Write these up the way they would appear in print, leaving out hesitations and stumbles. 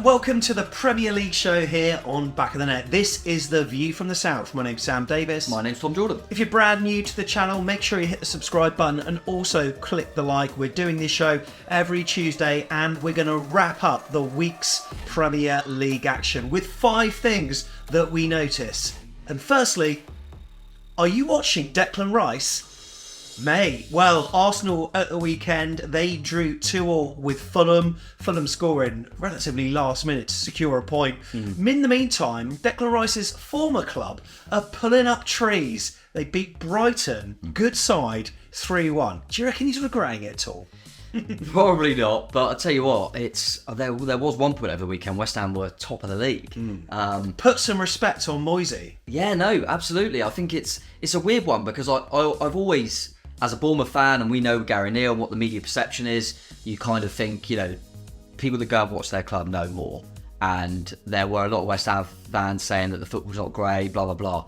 welcome to the Premier League show here on Back of the Net. This is The View from the South. My name's Sam Davis. My name's Tom Jordan. If you're brand new to the channel, make sure you hit the subscribe button and also click the like. We're doing this show every Tuesday and we're going to wrap up the week's Premier League action with 5 things that we notice. And firstly, are you watching Declan Rice? Mate, well, Arsenal at the weekend, they drew 2-2 with Fulham. Fulham scoring relatively last minute to secure a point. In the meantime, Declan Rice's former club are pulling up trees. They beat Brighton, good side, 3-1. Do you reckon he's regretting it at all? Probably not, but I'll tell you what, there was one point over the weekend, West Ham were top of the league. Put some respect on Moyes. Yeah, no, absolutely. I think it's a weird one because I've always, as a Bournemouth fan, and we know Gary Neal, what the media perception is, you kind of think, you know, people that go and watch their club know more. And there were a lot of West Ham fans saying that the football's not great, blah, blah, blah.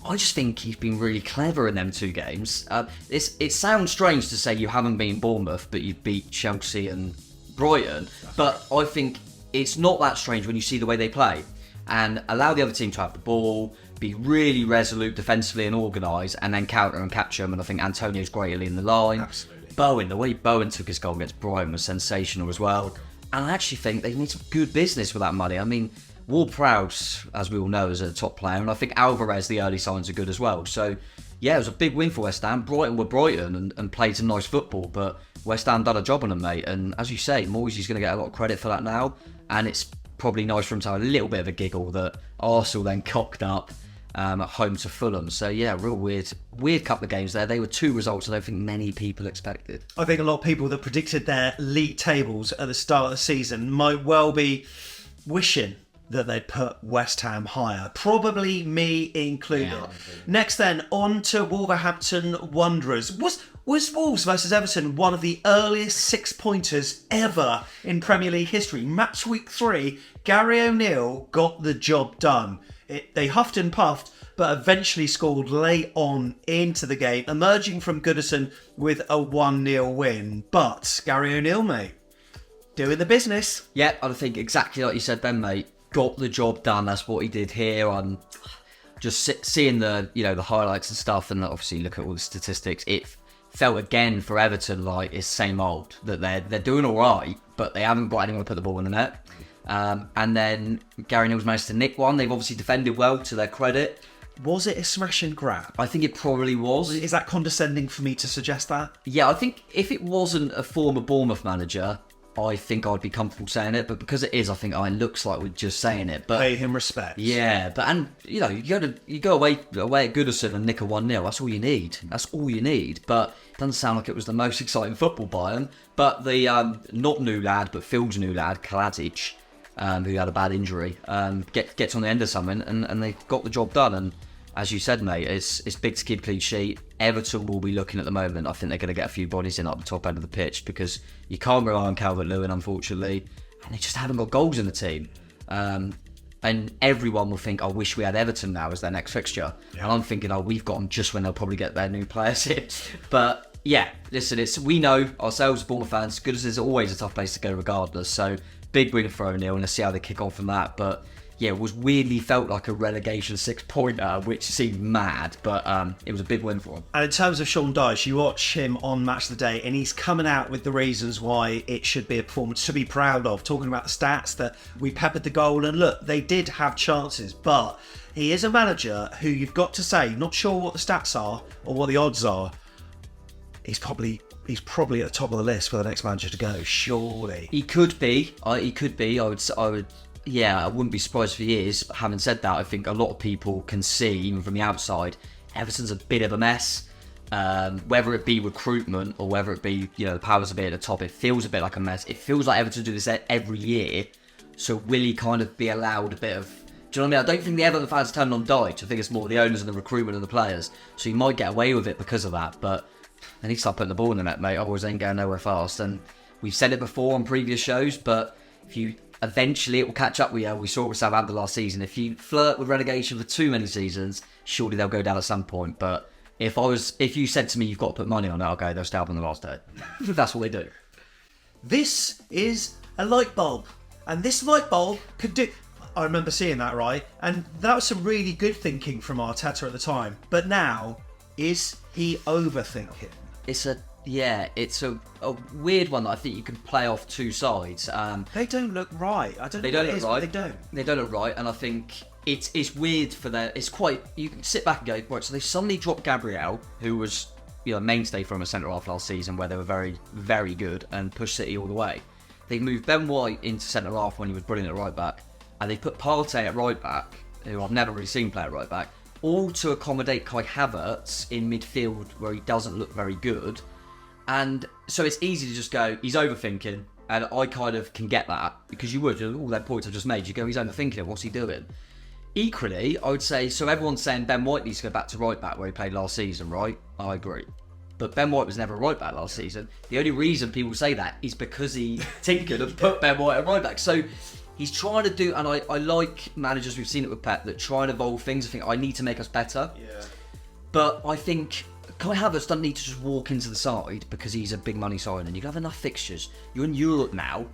I just think he's been really clever in them 2 games. It sounds strange to say you haven't been Bournemouth, but you beat Chelsea and Brighton. But I think it's not that strange when you see the way they play. And allow the other team to have the ball, be really resolute defensively and organised, and then counter and capture them. And I think Antonio's greatly in the line. Absolutely. Bowen, the way Bowen took his goal against Brighton was sensational as well. And I actually think they made some good business with that money. I mean, Ward-Prowse, as we all know, is a top player, and I think Alvarez, the early signs are good as well. So, yeah, it was a big win for West Ham. Brighton were Brighton and played some nice football, but West Ham done a job on them, mate. And as you say, Moyes is going to get a lot of credit for that now, and it's probably nice for him to have a little bit of a giggle that Arsenal then cocked up at home to Fulham. So, yeah, real weird couple of games there. They were 2 results I don't think many people expected. I think a lot of people that predicted their league tables at the start of the season might well be wishing that they'd put West Ham higher. Probably me included. Yeah. Next then, on to Wolverhampton Wanderers. Was Wolves versus Everton one of the earliest 6-pointers ever in Premier League history? Match week 3, Gary O'Neill got the job done. They huffed and puffed, but eventually scored late on into the game, emerging from Goodison with a 1-0 win. But Gary O'Neill, mate, doing the business. Yeah, I think exactly like you said then, mate. Got the job done. That's what he did here. On just seeing the highlights and stuff, and obviously look at all the statistics. It felt again for Everton like it's same old, that they're doing all right, but they haven't got anyone to put the ball in the net. And then Gary Neal's managed to nick one. They've obviously defended well, to their credit. Was it a smash and grab? I think it probably was. Is that condescending for me to suggest that? Yeah, I think if it wasn't a former Bournemouth manager, I think I'd be comfortable saying it, but because it is, I think it looks like we're just saying it. But pay him respect. Yeah, you go away at Goodison and nick a 1-0. That's all you need. That's all you need. But it doesn't sound like it was the most exciting football by him. But the not new lad, but Phil's new lad, Kaladic, who had a bad injury, gets on the end of something, and they got the job done. And as you said, mate, it's big to keep a clean sheet. Everton will be looking at the moment. I think they're going to get a few bodies in up the top end of the pitch because you can't rely on Calvert-Lewin, unfortunately, and they just haven't got goals in the team. And everyone will think, I wish we had Everton now as their next fixture. Yeah. And I'm thinking, we've got them just when they'll probably get their new players in. But yeah, listen, we know ourselves, Bournemouth fans, Goodison is always a tough place to go regardless. So big win for O'Neill, and let's see how they kick on from that. But yeah, it was weirdly felt like a relegation 6-pointer, which seemed mad, but it was a big win for him. And in terms of Sean Dyche, you watch him on Match of the Day, and he's coming out with the reasons why it should be a performance to be proud of, talking about the stats that we peppered the goal, and look, they did have chances, but he is a manager who you've got to say, not sure what the stats are or what the odds are, he's probably at the top of the list for the next manager to go, surely. He could be. I would. Yeah, I wouldn't be surprised if he is. But having said that, I think a lot of people can see, even from the outside, Everton's a bit of a mess. Whether it be recruitment or whether it be, the powers a bit at the top, it feels a bit like a mess. It feels like Everton do this every year. So will he kind of be allowed a bit of... Do you know what I mean? I don't think the Everton fans turned on Dyche. I think it's more the owners and the recruitment and the players. So he might get away with it because of that. But they need to start putting the ball in the net, mate. Otherwise, they ain't going nowhere fast. And we've said it before on previous shows, but eventually it will catch up with you. We saw it with Southampton last season. If you flirt with relegation for too many seasons, surely they'll go down at some point. But if you said to me you've got to put money on it, okay, they'll stay up on the last day. That's what they do. This is a light bulb. And this light bulb could do... I remember seeing that, right? And that was some really good thinking from Arteta at the time. But now, is he overthinking? It's a weird one that I think you can play off two sides. They don't look right. I don't know. They don't look right. They don't. They don't look right, and I think it's weird for their. It's quite. You can sit back and go, right. So they suddenly dropped Gabriel, who was a mainstay from a centre half last season, where they were very, very good and pushed City all the way. They moved Ben White into centre half when he was brilliant at right back, and they put Partey at right back, who I've never really seen play at right back, all to accommodate Kai Havertz in midfield, where he doesn't look very good. And so it's easy to just go, he's overthinking, and I kind of can get that, because you would, all that points I've just made, you go, he's overthinking, what's he doing? Equally, I would say, so everyone's saying Ben White needs to go back to right back where he played last season, right? I agree. But Ben White was never right back last season. The only reason people say that is because he tinkered and put Ben White at right back. So he's trying to do, and I like managers, we've seen it with Pep, that try and evolve things. I think, I need to make us better. Yeah. But I think Kai Havertz doesn't need to just walk into the side because he's a big money signing. You can have enough fixtures. You're in Europe now.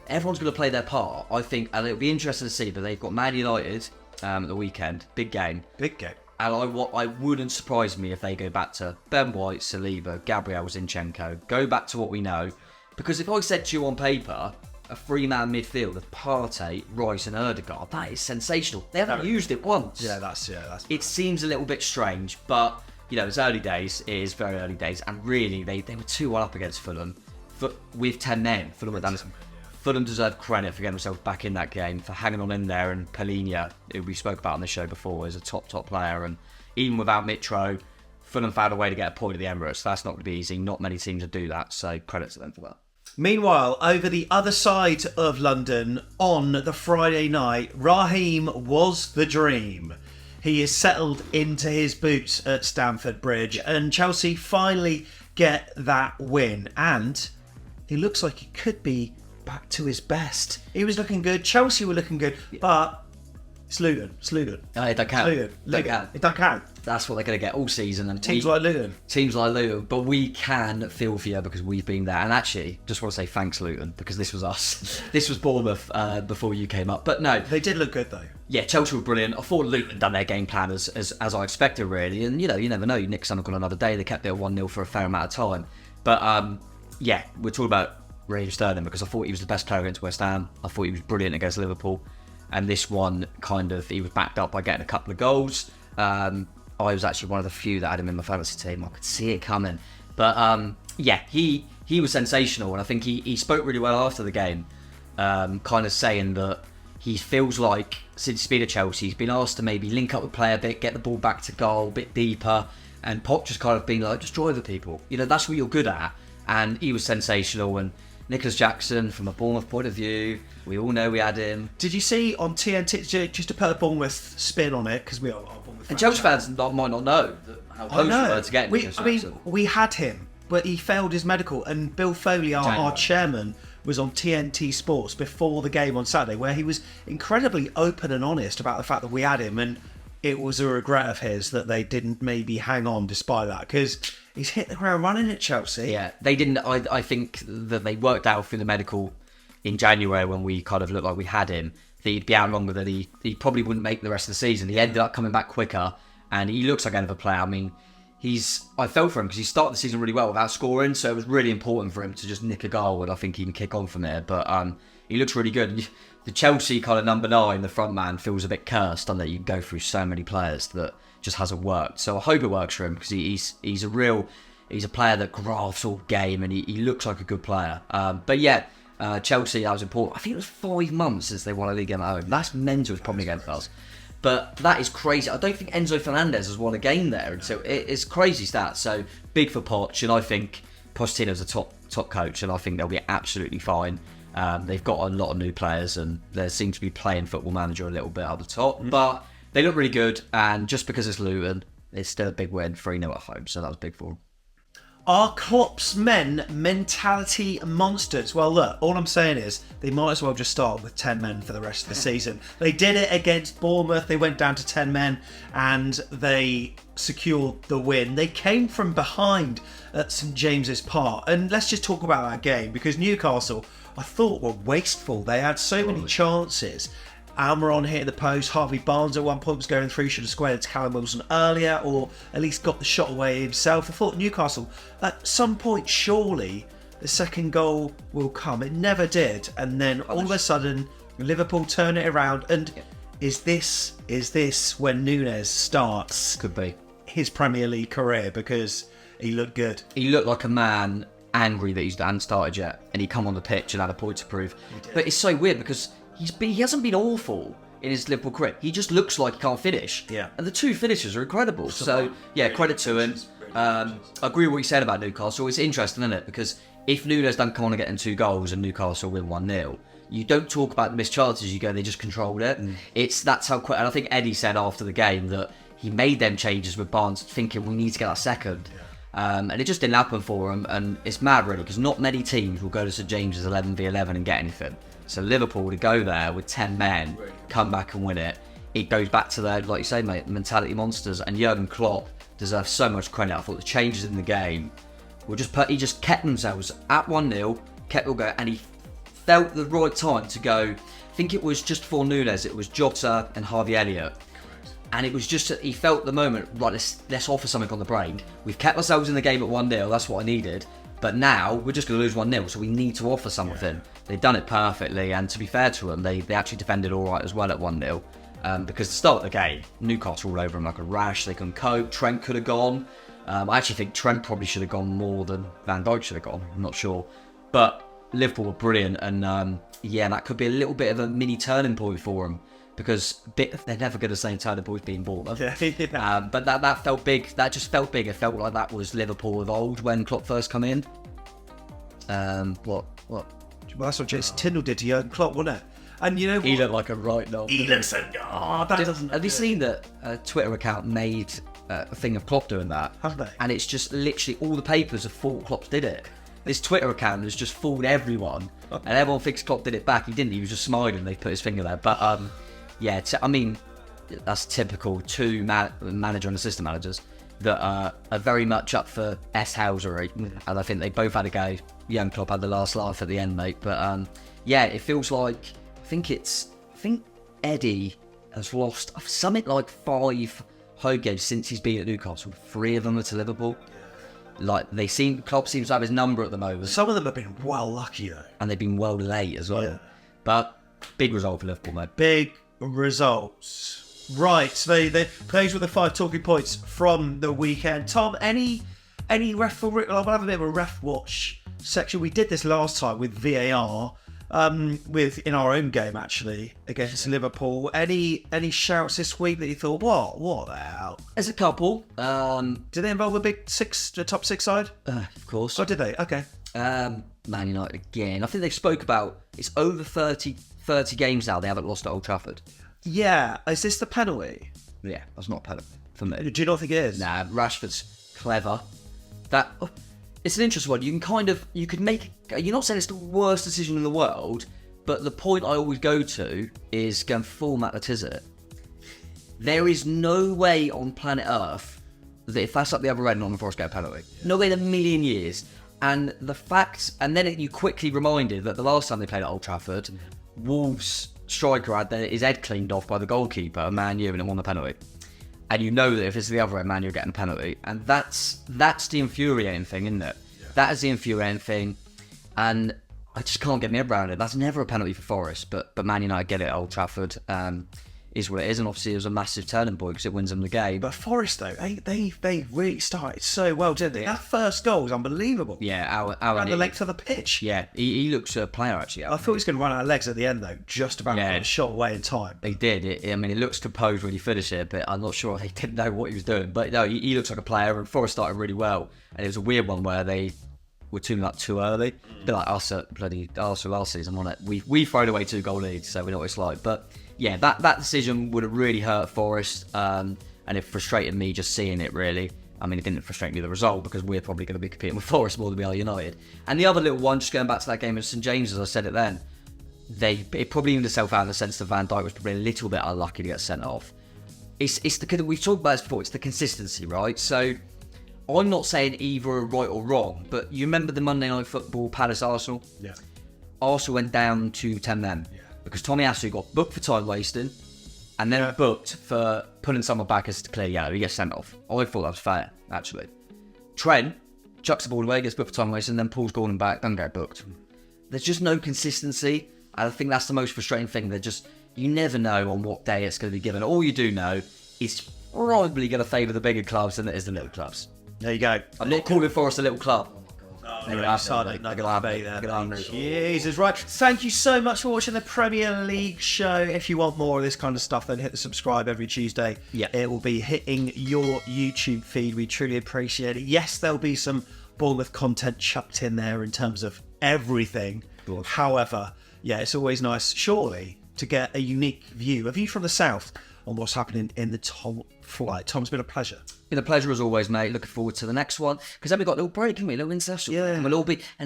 Everyone's going to play their part, I think, and it'll be interesting to see. But they've got Man United at the weekend, big game. Big game. And I wouldn't surprise me if they go back to Ben White, Saliba, Gabriel, Zinchenko. Go back to what we know, because if I said to you on paper, a three-man midfield of Partey, Rice, and Ødegaard, that is sensational. They haven't used it once. Yeah, that's. It seems a little bit strange, but it's early days. It is very early days, and really, they were 2-1 up against Fulham, with 10 men. Fulham were down. Fulham deserved credit for getting themselves back in that game, for hanging on in there, and Palhinha, who we spoke about on the show before, is a top player, and even without Mitro, Fulham found a way to get a point at the Emirates. That's not going to be easy. Not many teams would do that, so credit to them for that. Meanwhile, over the other side of London, on the Friday night, Raheem was the dream. He is settled into his boots at Stamford Bridge, and Chelsea finally get that win, and he looks like he could be back to his best. He was looking good, Chelsea were looking good, but it's Luton. No, it don't count. It don't count. That's what they're going to get all season. And Teams like Luton. But we can feel for you because we've been there. And actually, just want to say thanks, Luton, because this was us. This was Bournemouth before you came up. But no. They did look good, though. Yeah, Chelsea were brilliant. I thought Luton done their game plan as I expected, really. And, you never know. Nick Sun on another day. They kept it at 1-0 for a fair amount of time. But, we're talking about Raheem Sterling, because I thought he was the best player against West Ham. I thought he was brilliant against Liverpool. And this one, he was backed up by getting a couple of goals. I was actually one of the few that had him in my fantasy team. I could see it coming. But he was sensational, and I think he spoke really well after the game, kind of saying that he feels like since he's been at Chelsea, he's been asked to maybe link up the play a bit, get the ball back to goal, a bit deeper, and Poch just kind of been like, just drive the people. That's what you're good at. And he was sensational. And Nicholas Jackson, from a Bournemouth point of view, we all know we had him. Did you see on TNT, just to put a Bournemouth spin on it, because we are Bournemouth fans. And Chelsea fans might not know how close we were to getting Nicholas Jackson. We had him, but he failed his medical, and Bill Foley, our chairman, was on TNT Sports before the game on Saturday, where he was incredibly open and honest about the fact that we had him, and it was a regret of his that they didn't maybe hang on despite that, because he's hit the ground running at Chelsea. Yeah, they didn't. I think that they worked out through the medical in January, when we kind of looked like we had him, that he'd be out longer, that he probably wouldn't make the rest of the season. He ended up coming back quicker, and he looks like another player. I mean, I felt for him because he started the season really well without scoring, so it was really important for him to just nick a goal, and I think he can kick on from there. But he looks really good. The Chelsea kind of number 9, the front man, feels a bit cursed, doesn't it? You go through so many players that just hasn't worked. So I hope it works for him, because he's a player that grafts all game, and he looks like a good player. Chelsea, that was important. I think it was 5 months since they won a league game at home. That's mental, probably against us. But that is crazy. I don't think Enzo Fernandez has won a game there, and so it's crazy stats. So big for Poch, and I think Pochettino's a top coach, and I think they'll be absolutely fine. They've got a lot of new players, and they seem to be playing Football Manager a little bit at the top. But they look really good, and just because it's Luton, it's still a big win, 3-0 at home, so that was big for them. Are Klopp's men mentality monsters? Well, look, all I'm saying is they might as well just start with 10 men for the rest of the season. They did it against Bournemouth. They went down to 10 men and they secured the win. They came from behind at St James's Park. And let's just talk about that game, because Newcastle, I thought, were wasteful. They had so many chances. Almiron hit the post. Harvey Barnes at one point was going through, should have squared to Callum Wilson earlier, or at least got the shot away himself. I thought Newcastle, at some point, surely the second goal will come. It never did. And then all of a sudden, Liverpool turn it around. And is this when Núñez starts Could be his Premier League career? Because he looked good. He looked like a man angry that he hadn't started yet, and he come on the pitch and had a point to prove. But it's so weird because he hasn't been awful in his Liverpool career. He just looks like he can't finish. Yeah. And the two finishes are incredible. So, yeah, credit to him. I agree with what you said about Newcastle. It's interesting, isn't it? Because if Núñez don't come on and get in 2 goals and Newcastle win 1-0, you don't talk about the missed chances. You go, they just controlled it. That's how quick. And I think Eddie said after the game that he made them changes with Barnes thinking we need to get that second. And it just didn't happen for him. And it's mad, really, because not many teams will go to St James's 11v11 and get anything. So Liverpool to go there with 10 men, come back and win it. It goes back to their, like you say, mate, mentality monsters. And Jurgen Klopp deserves so much credit. I thought the changes in the game were he just kept themselves at 1-0, kept it going, and he felt the right time to go. I think it was just before Núñez, it was Jota and Harvey Elliott. And it was just, he felt the moment, right, let's offer something on the break. We've kept ourselves in the game at 1-0, that's what I needed. But now we're just going to lose 1-0, so we need to offer something. Yeah. They've done it perfectly, and to be fair to them, they actually defended all right as well at 1-0. Because to start the game, Newcastle all over them like a rash. They couldn't cope. Trent could have gone. I actually think Trent probably should have gone more than Van Dijk should have gone. I'm not sure. But Liverpool were brilliant, and that could be a little bit of a mini turning point for them. Because they're never going to say turning point being Bournemouth. But that felt big. That just felt big. It felt like that was Liverpool of old when Klopp first come in. What? Well, that's what Jason Tyndall did to Jurgen Klopp, wasn't it? And you know what? He looked like a right knob. He looks like, Have you seen that a Twitter account made a thing of Klopp doing that? Have they? And it's just literally all the papers have thought Klopp did it. This Twitter account has just fooled everyone, and everyone thinks Klopp did it back. He didn't. He was just smiling. They put his finger there. But I mean, that's typical 2 manager and assistant managers that are very much up for S-housery, and I think they both had a go. Young Klopp had the last laugh at the end, mate. But it feels like I think Eddie has lost something like 5 home games since he's been at Newcastle. 3 of them are to Liverpool. Like Klopp seems to have his number at the moment. Some of them have been well lucky though, and they've been well late as well. Yeah. But big result for Liverpool, mate. Big results. Right, so those were the 5 talking points from the weekend. Tom, any referee? I'll have a bit of a ref watch section. We did this last time with VAR, in our own game actually against Liverpool. Any shouts this week that you thought, what the hell? There's a couple. Did they involve the top 6 side? Of course. Oh, did they? Okay. Man United again. I think they spoke about it's over 30 games now they haven't lost at Old Trafford. Yeah. Is this the penalty? Yeah, that's not a penalty for me. Do you not think it is? Nah, Rashford's clever. It's an interesting one. You could make. You're not saying it's the worst decision in the world, but the point I always go to is going full Matt Letizia. There is no way on planet Earth that if that's up the other end, Nottingham Forest get a penalty. No way in a million years. And the fact, and then you quickly reminded that the last time they played at Old Trafford, Wolves striker had his head cleaned off by the goalkeeper, Man U, and it won the penalty. And you know that if it's the other end, Man U, getting a penalty. And that's the infuriating thing, isn't it? Yeah. That is the infuriating thing. And I just can't get my head around it. That's never a penalty for Forest, but Man United get it at Old Trafford. Is what it is, and obviously it was a massive turning point because it wins them the game. But Forest though, they really started so well, didn't they? That first goal was unbelievable. Yeah, around the length of the pitch. Yeah, he looks a player actually. I thought he was going to run out of legs at the end though, just about got shot away in time. He did. It looks composed when he finished it, but I'm not sure he didn't know what he was doing. But no, he looks like a player, and Forest started really well. And it was a weird one where they were tuning up too early. A bit like us at bloody Arsenal last season, wasn't it? We thrown away 2 goal leads, so we know what it's like. But yeah, that decision would have really hurt Forest, and it frustrated me just seeing it really. I mean, it didn't frustrate me the result because we're probably going to be competing with Forest more than we are United. And the other little one, just going back to that game with St James, as I said it then, it probably evened itself out in the sense that Van Dijk was probably a little bit unlucky to get sent off. It's we've talked about this before, it's the consistency, right? So I'm not saying either are right or wrong, but you remember the Monday Night Football Palace Arsenal? Yeah. Arsenal went down to 10 men because Tommy Asu got booked for time wasting and then booked for putting someone back as clear yellow. He gets sent off. I thought that was fair, actually. Trent chucks the ball away, gets booked for time wasting, then pulls Gordon back, doesn't get booked. There's just no consistency. I think that's the most frustrating thing. You never know on what day it's going to be given. All you do know is probably going to favour the bigger clubs than it is the little clubs. There you go. I'm not calling Forest a little club. Jesus, right. Thank you so much for watching the Premier League show. If you want more of this kind of stuff, then hit the subscribe every Tuesday. Yeah. It will be hitting your YouTube feed. We truly appreciate it. Yes, there'll be some Bournemouth content chucked in there in terms of everything. However, yeah, it's always nice, surely, to get a unique view from the south on what's happening in the top flight. Tom, it's been a pleasure. Been a pleasure as always, mate. Looking forward to the next one because then we've got a little break, haven't we? A little international. Yeah. And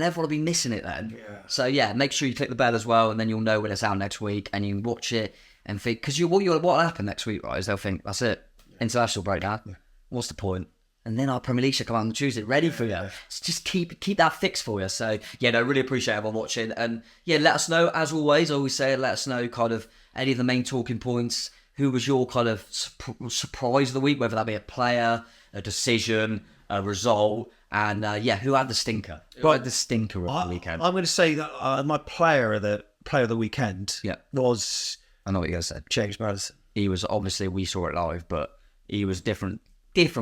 everyone will be missing it then. Yeah. So yeah, make sure you click the bell as well, and then you'll know when it's out next week, and you can watch it and think because what will happen next week, right? Is they'll think that's it, international breakdown. Yeah. What's the point? And then our Premier League should come out on Tuesday, ready for you. So just keep that fixed for you. So yeah, no, really appreciate everyone watching, and yeah, let us know as always. I always say, let us know kind of any of the main talking points. Who was your kind of surprise of the week, whether that be a player, a decision, a result, and who had the stinker? Who had the stinker of the weekend? I'm going to say that my player of the weekend was. I know what you're going to say. James Madison. He was obviously, we saw it live, but he was different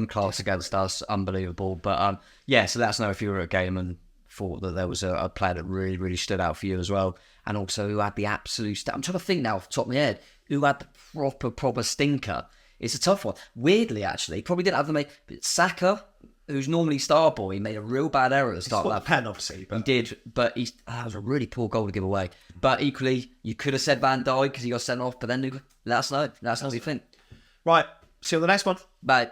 class against us, unbelievable. But so let us know if you were at a game and thought that there was a player that really, really stood out for you as well, and also who had the absolute. I'm trying to think now off the top of my head. Who had the proper stinker? It's a tough one. Weirdly, actually, probably didn't have the but Saka, who's normally star boy, made a real bad error at the start of that. Pen, obviously. But... He did, but that was a really poor goal to give away. But equally, you could have said Van Dijk because he got sent off, but then let us know. Let us know what you think. Right, see you on the next one. Bye.